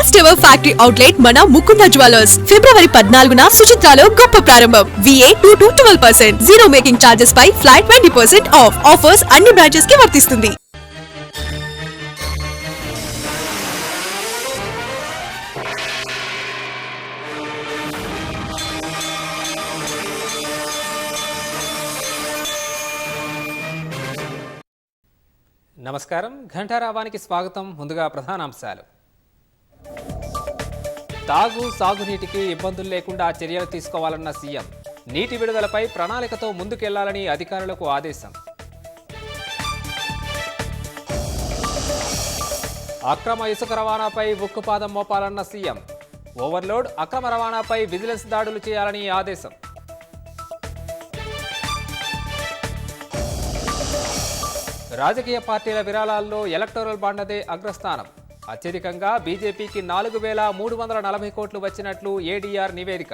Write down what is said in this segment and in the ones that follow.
First ever factory outlet మన Mukunda jewellers ఫిబ్రవరి 14న సుచిత్రాలో గొప్ప ప్రారంభం. VA 2 to 12%, zero making charges పై ఫ్లాట్ 20% ఆఫ్. ఆఫర్స్ అన్ని బ్రాంచెస్ కి వర్తిస్తుంది. నమస్కారం, ఘంటారావానికి స్వాగతం. ముందుగా ప్రధానాంశాలు. తాగు సాగునీటికి ఇబ్బందులు లేకుండా చర్యలు తీసుకోవాలన్న సీఎం. నీటి విడుదలపై ప్రణాళికతో ముందుకెళ్లాలని అధికారులకు ఆదేశం. అక్రమ ఇసుక రవాణాపై ఉక్కుపాదం మోపాలన్న సీఎం. ఓవర్లోడ్, అక్రమ రవాణాపై విజిలెన్స్ దాడులు చేయాలని ఆదేశం. రాజకీయ పార్టీల విరాళాల్లో ఎలక్టోరల్ బాండ్దే అగ్రస్థానం. అత్యధికంగా బీజేపీకి 4,340 కోట్లు వచ్చినట్లు ఏడీఆర్ నివేదిక.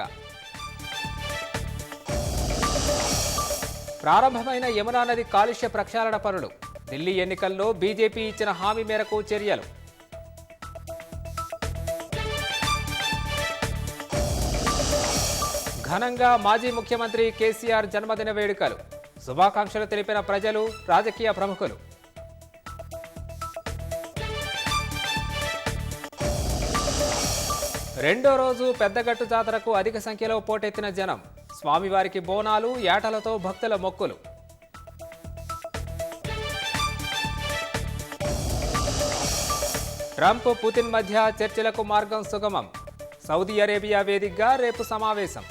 ప్రారంభమైన యమునా నది కాలుష్య ప్రక్షాళన పనులు. ఢిల్లీ ఎన్నికల్లో బీజేపీ ఇచ్చిన హామీ మేరకు చర్యలు. ఘనంగా మాజీ ముఖ్యమంత్రి కేసీఆర్ జన్మదిన వేడుకలు. శుభాకాంక్షలు తెలిపిన ప్రజలు, రాజకీయ ప్రముఖులు. రెండో రోజు పెద్దగట్టు జాతరకు అధిక సంఖ్యలో పోటెత్తిన జనం. స్వామివారికి బోనాలు, యాటలతో భక్తుల మొక్కులు. ట్రంప్, పుతిన్ మధ్య చర్చలకు మార్గం సుగమం. సౌదీ అరేబియా వేదికగా రేపు సమావేశం.